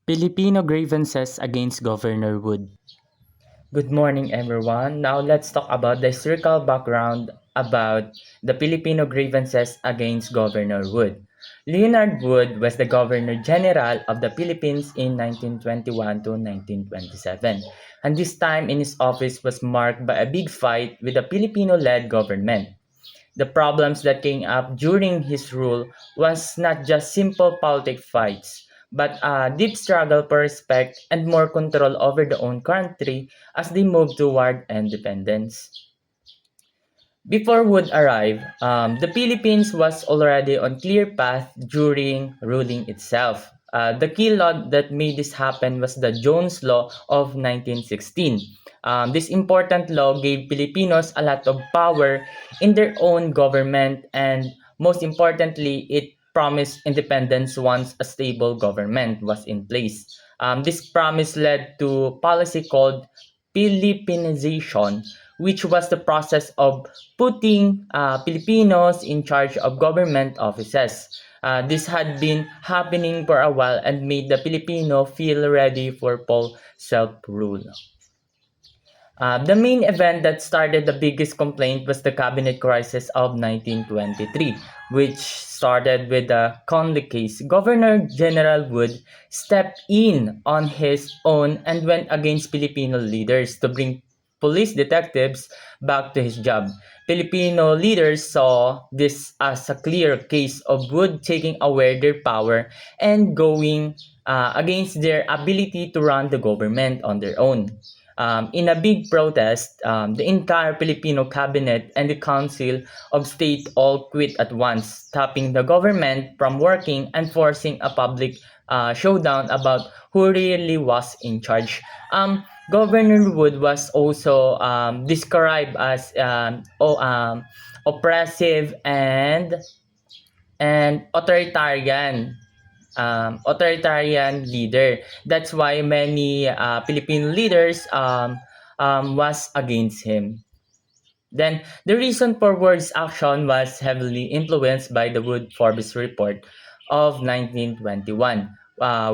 Filipino grievances against Governor Wood. Good morning, everyone. Now let's talk about the historical background about the Filipino grievances against Governor Wood. Leonard Wood was the Governor General of the Philippines in 1921 to 1927, and this time in his office was marked by a big fight with the Filipino-led government. The problems that came up during his rule was not just simple politic fights, but a deep struggle for respect and more control over their own country as they moved toward independence. Before Wood arrived, the Philippines was already on clear path during ruling itself. The key law that made this happen was the Jones Law of 1916. This important law gave Filipinos a lot of power in their own government, and most importantly, it promised independence once a stable government was in place. This promise led to policy called Filipinization, which was the process of putting Filipinos in charge of government offices. This had been happening for a while and made the Filipino feel ready for full self-rule. The main event that started the biggest complaint was the cabinet crisis of 1923, which started with the Conley case. Governor General Wood stepped in on his own and went against Filipino leaders to bring police detectives back to his job. Filipino leaders saw this as a clear case of Wood taking away their power and going against their ability to run the government on their own. In a big protest, the entire Filipino cabinet and the Council of State all quit at once, stopping the government from working and forcing a public showdown about who really was in charge. Governor Wood was also described as oppressive and authoritarian leader. That's why many Filipino leaders was against him. Then, the reason for Ward's action was heavily influenced by the Wood-Forbes report of 1921,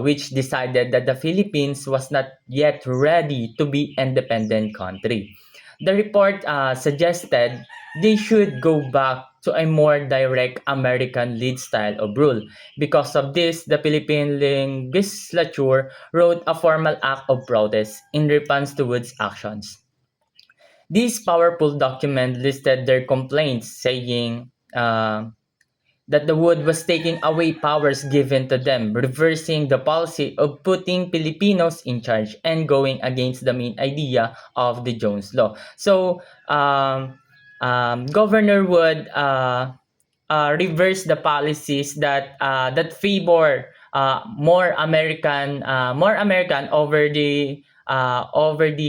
which decided that the Philippines was not yet ready to be independent country. The report suggested they should go back to a more direct American lead style of rule. Because of this, the Philippine legislature wrote a formal act of protest in response to Wood's actions. This powerful document listed their complaints, saying that the Wood was taking away powers given to them, reversing the policy of putting Filipinos in charge, and going against the main idea of the Jones Law. So, Governor Wood reversed the policies that favor more American over the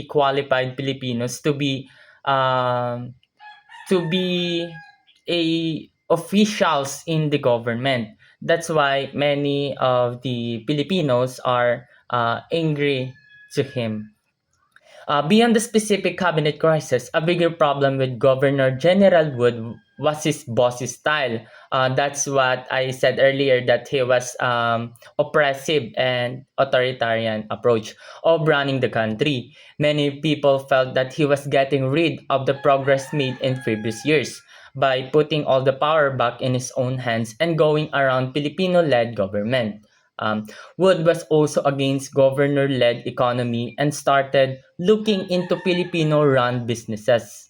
qualified Filipinos to be a officials in the government. That's why many of the Filipinos are angry to him. Beyond the specific cabinet crisis, a bigger problem with Governor General Wood was his bossy style. That's what I said earlier, that he was oppressive and authoritarian approach of running the country. Many people felt that he was getting rid of the progress made in previous years by putting all the power back in his own hands and going around Filipino-led government. Wood was also against governor-led economy and started looking into Filipino-run businesses.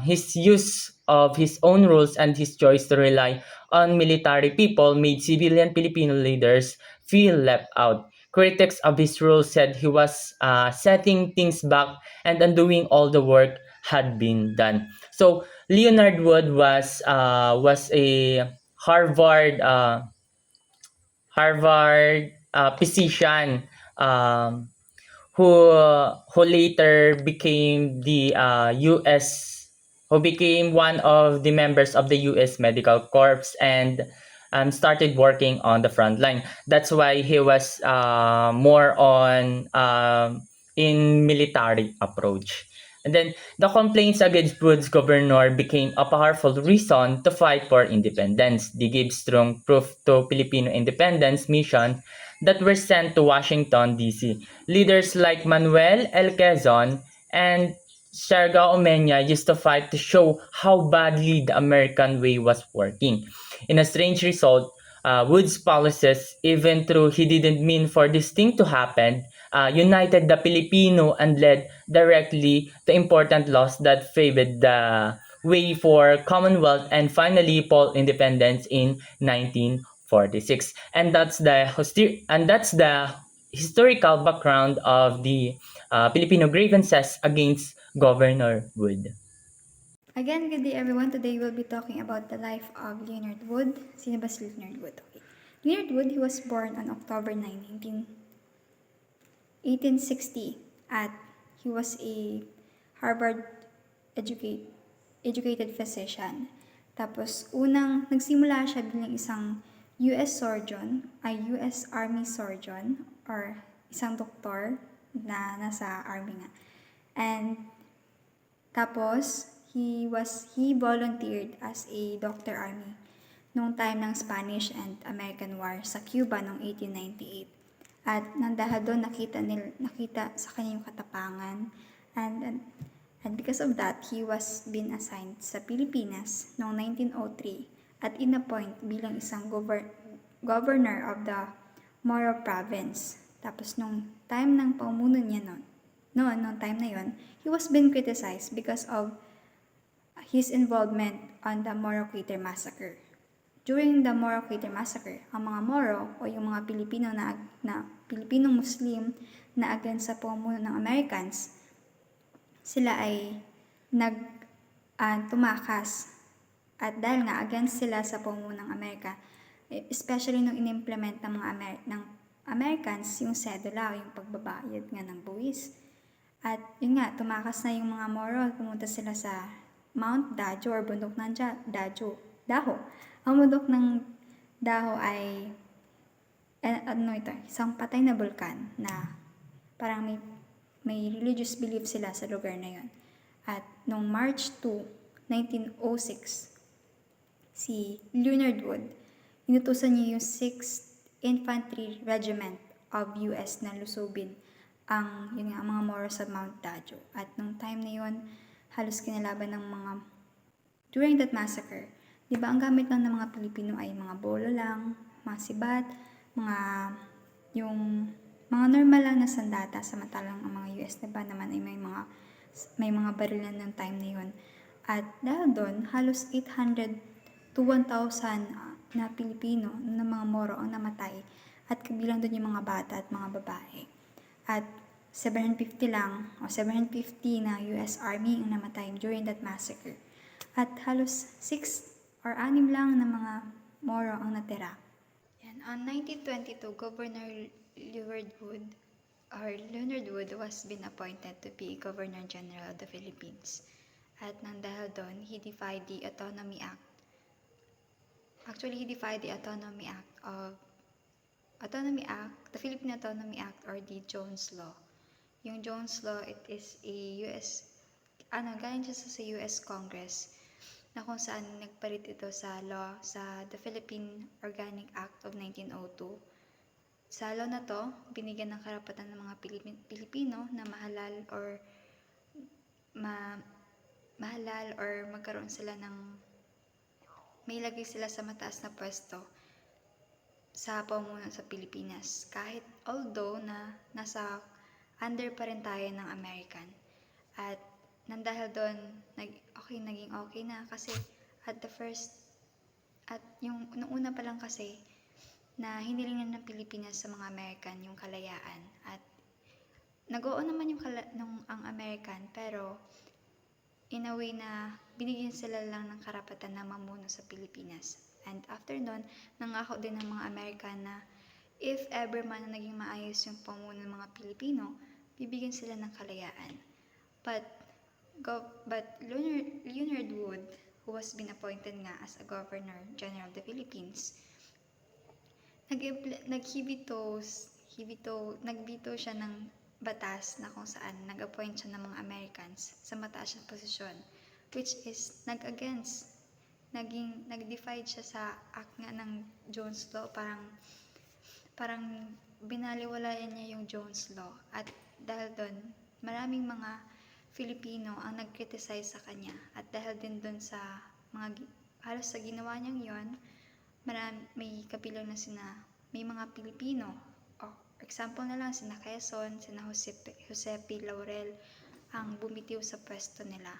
His use of his own rules and his choice to rely on military people made civilian Filipino leaders feel left out. Critics of his rule said he was setting things back and undoing all the work had been done. So Leonard Wood was a Harvard physician who later became the U.S. who became one of the members of the U.S. Medical Corps and started working on the front line. That's why he was more on in military approach. And then the complaints against Wood's governor became a powerful reason to fight for independence. They gave strong proof to Filipino independence mission that were sent to Washington, D.C. Leaders like Manuel L. Quezon and Siargao Omena used to fight to show how badly the American way was working. In a strange result, Wood's policies, even though he didn't mean for this thing to happen, united the Filipino and led directly to important laws that favored the way for Commonwealth and finally Pole independence in 1946. And that's the historical background of the Filipino grievances against Governor Wood. Again, good day everyone. Today we'll be talking about the life of Leonard Wood. Sino ba si Leonard Wood? Okay. Leonard Wood, he was born on October 9, 1860 at he was a Harvard educate, educated physician. Tapos nagsimula siya bilang isang US surgeon, ay US Army surgeon or isang doktor na nasa army nga. And tapos, he volunteered as a Dr. Army noong time ng Spanish and American War sa Cuba noong 1898. At nang dahil doon nakita sa kanya yung katapangan and because of that, he was been assigned sa Pilipinas noong 1903 at inappoint bilang isang governor of the Moro Province. Tapos nung time ng pamuno niya noong time na yon, he was being criticized because of his involvement on the Moro Crater Massacre. During the Moro Crater Massacre, ang mga Moro o yung mga Pilipino na Pilipinong Muslim na against sa pamuno ng Americans, sila ay tumakas. At dahil nga against sila sa pamuno ng Amerika, especially nung inimplement ng ng Americans yung cedula o yung pagbabayad nga ng buwis. At yun nga, tumakas na yung mga Moro, pumunta sila sa Mount Dajo or bundok ng Daho. Ang bundok ng Daho ay isang patay na bulkan na parang may religious belief sila sa lugar na yon. At noong March 2, 1906, si Leonard Wood, inutusan niya yung 6th Infantry Regiment of US na lusubin ang mga Moro sa Mount Dajo. At nung time na yon, halos kinalaban ng during that massacre, di ba ang gamit lang ng mga Pilipino ay mga bolo lang, mga sibat, yung mga normal lang na sandata, samantalang ang mga US diba naman ay may mga barilan ng time na yon. At dahil doon, halos 800 to 1,000 na Pilipino na mga Moro ang namatay at kabilang doon yung mga bata at mga babae. At 750 na US Army ang namatay during that massacre. At halos 6 or 6 lang na mga Moro ang natira. And on 1922, Governor Leonard Wood was been appointed to be Governor General of the Philippines. At nang dahil doon, he defied the Autonomy Act. Actually, he defied the Autonomy Act, the Philippine Autonomy Act or the Jones Law. Yung Jones Law, it is a galing siya sa US Congress na kung saan nagpalit ito sa law sa the Philippine Organic Act of 1902. Sa law na to, binigyan ng karapatan ng mga Pilipino na mahalal or magkaroon sila ng may lagay sila sa mataas na pwesto sa pamuno sa Pilipinas. Kahit although na nasa under pa rin tayo ng American. At nang dahil doon, naging okay na kasi nung una pa lang kasi na hinilingan ng Pilipinas sa mga American yung kalayaan. At nag-oo naman ang American pero in a way na binigyan sila lang ng karapatan na mamuno sa Pilipinas. And after nun, nangako din ng mga American na if ever man na naging maayos yung pamuno ng mga Pilipino, bibigyan sila ng kalayaan. But Leonard Wood, who was been appointed nga as a Governor General of the Philippines, nagbito siya ng batas na kung saan nag-appoint siya ng mga Americans sa mataas na posisyon, which is nag-defied siya sa act nga ng Jones Law, parang binaliwalayan niya yung Jones Law at dahil doon, maraming mga Filipino ang nag-criticize sa kanya at dahil din doon sa halos sa ginawa niyang yon, may kabilang na may mga Pilipino, example na lang sina Quezon, sina Josepe Laurel ang bumitiw sa pwesto nila.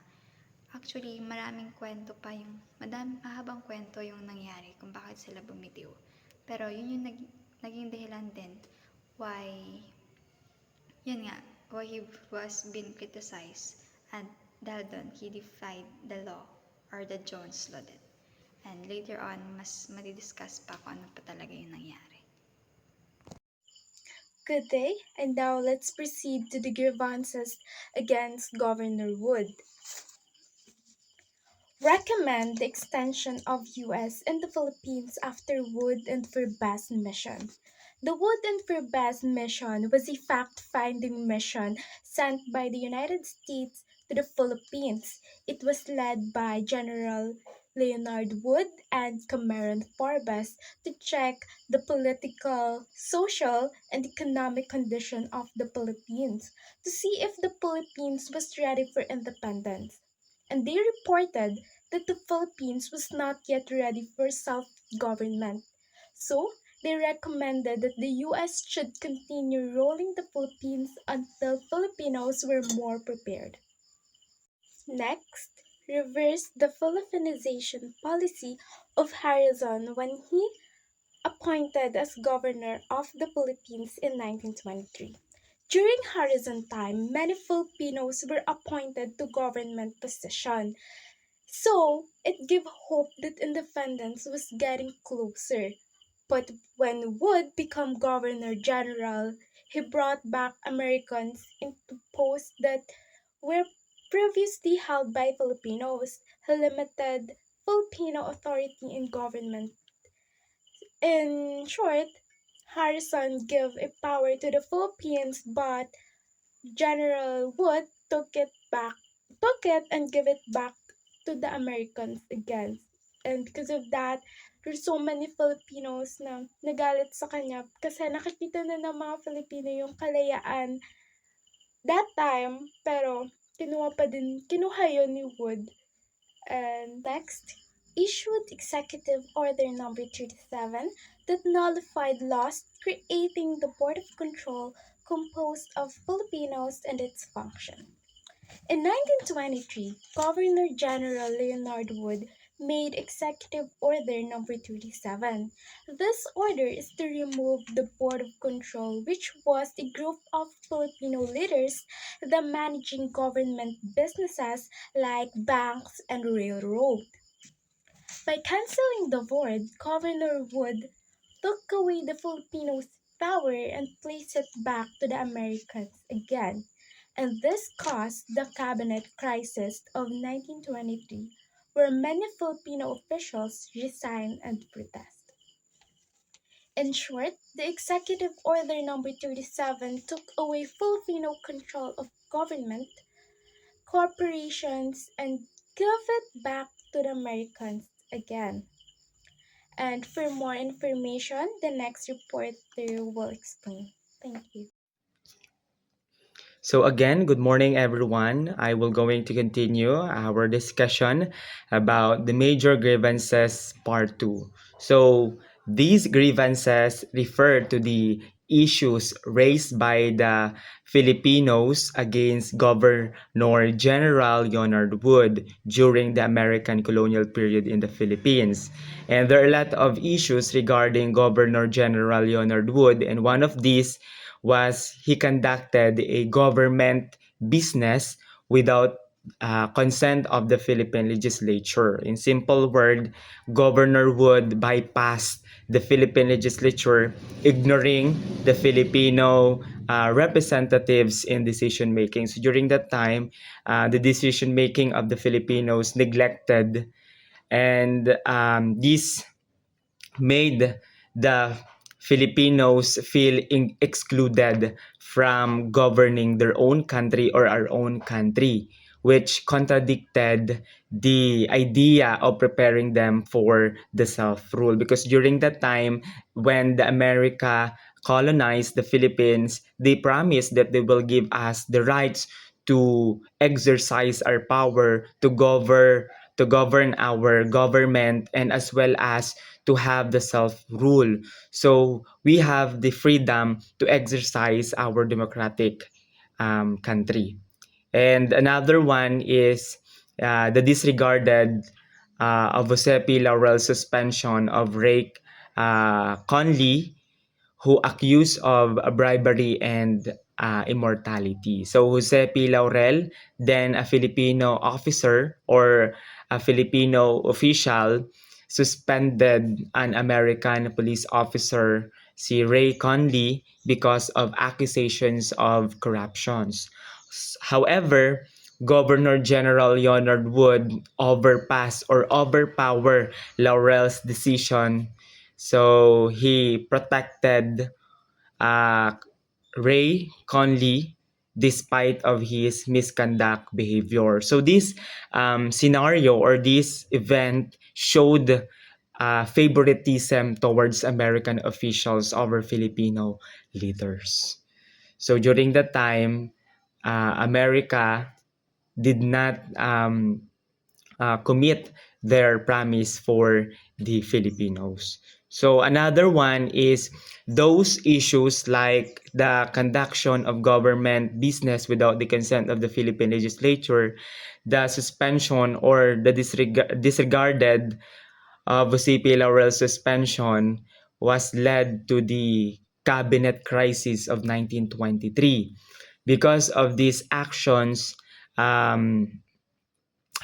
Actually, mahabang kwento yung nangyari kung bakit sila bumitiw. Pero yun yung naging dahilan din why, why he was being criticized. And dahil doon, he defied the law or the Jones Law din. And later on, mas madidiscuss pa kung ano pa talaga yung nangyari. Good day, and now let's proceed to the grievances against Governor Wood. Recommend the extension of U.S. in the Philippines after Wood and Forbes mission. The Wood and Forbes mission was a fact-finding mission sent by the United States to the Philippines. It was led by General Leonard Wood and Cameron Forbes to check the political, social, and economic condition of the Philippines, to see if the Philippines was ready for independence. And they reported that the Philippines was not yet ready for self-government. So, they recommended that the U.S. should continue ruling the Philippines until Filipinos were more prepared. Next, reverse the Philippinization policy of Harrison when he appointed as governor of the Philippines in 1923. During Harrison time, many Filipinos were appointed to government position. So, it gave hope that independence was getting closer. But when Wood became Governor General, he brought back Americans into posts that were previously held by Filipinos. He limited Filipino authority in government. In short, Harrison gave a power to the Philippines, but General Wood took it and gave it back to the Americans again. And because of that, there's so many Filipinos na nagalit sa kanya kasi nakikita na ng mga Filipino yung kalayaan that time, pero kinuha yun ni Wood. And next, issued Executive Order Number 37 that nullified laws creating the Board of Control composed of Filipinos and its function. In 1923, Governor General Leonard Wood made Executive Order Number 37. This order is to remove the Board of Control, which was a group of Filipino leaders that managing government businesses like banks and railroad. By canceling the board, Governor Wood took away the Filipinos' power and placed it back to the Americans again. And this caused the cabinet crisis of 1923, where many Filipino officials resigned and protest. In short, the Executive Order Number 37 took away Filipino control of government, corporations, and gave it back to the Americans again. And for more information, the next reporter will explain. Thank you. So again, good morning everyone. I will going to continue our discussion about the major grievances part 2. So these grievances refer to the issues raised by the Filipinos against Governor General Leonard Wood during the American colonial period in the Philippines. And there are a lot of issues regarding Governor General Leonard Wood, and one of these was he conducted a government business without consent of the Philippine legislature. In simple word, Governor Wood bypassed the Philippine legislature, ignoring the Filipino representatives in decision making. So during that time, the decision making of the Filipinos neglected, and this made the Filipinos feel excluded from governing their own country or our own country, which contradicted the idea of preparing them for the self-rule. Because during that time, when the America colonized the Philippines, they promised that they will give us the rights to exercise our power to govern our government, and as well as to have the self rule. So we have the freedom to exercise our democratic country. And another one is the disregarded of Josepi Laurel's suspension of Ray Conley, who accused of bribery and immortality. So Jose P. Laurel, then a Filipino officer or a Filipino official, suspended an American police officer, si Ray Conley, because of accusations of corruptions. However, Governor General Leonard Wood overpower Laurel's decision. So he protected uh, Ray Conley despite of his misconduct behavior. So this scenario or this event showed favoritism towards American officials over Filipino leaders. So during that time, America did not commit their promise for the Filipinos. So another one is those issues like the conduction of government business without the consent of the Philippine legislature, the suspension or the disregarded of C.P. Laurel's suspension was led to the cabinet crisis of 1923. Because of these actions,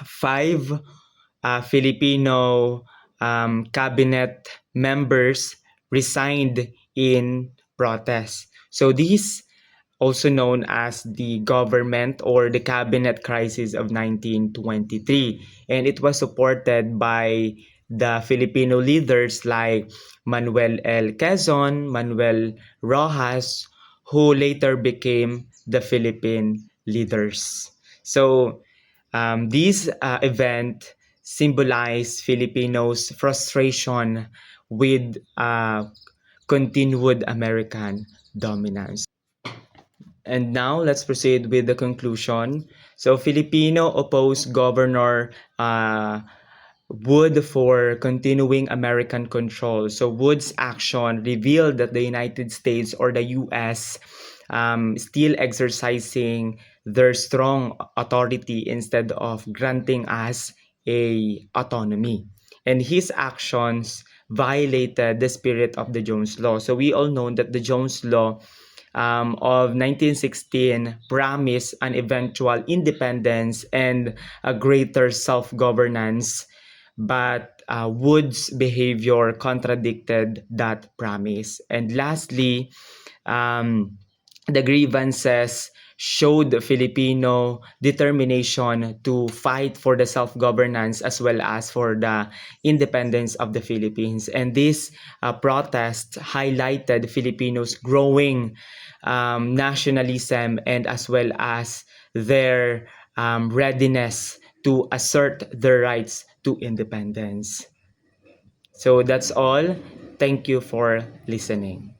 five Filipino cabinet members resigned in protest. So these also known as the government or the cabinet crisis of 1923, and it was supported by the Filipino leaders like Manuel L. Quezon, Manuel Rojas, who later became the Philippine leaders. So this event symbolized Filipinos' frustration with continued American dominance. And now let's proceed with the conclusion. So Filipino opposed Governor Wood for continuing American control. So Wood's action revealed that the United States or the US still exercising their strong authority instead of granting us a autonomy. And his actions violated the spirit of the Jones Law. So we all know that the Jones Law of 1916 promised an eventual independence and a greater self-governance, but Wood's behavior contradicted that promise. And lastly, the grievances showed Filipino determination to fight for the self-governance as well as for the independence of the Philippines. And this protest highlighted Filipinos' growing nationalism and as well as their readiness to assert their rights to independence. So that's all. Thank you for listening.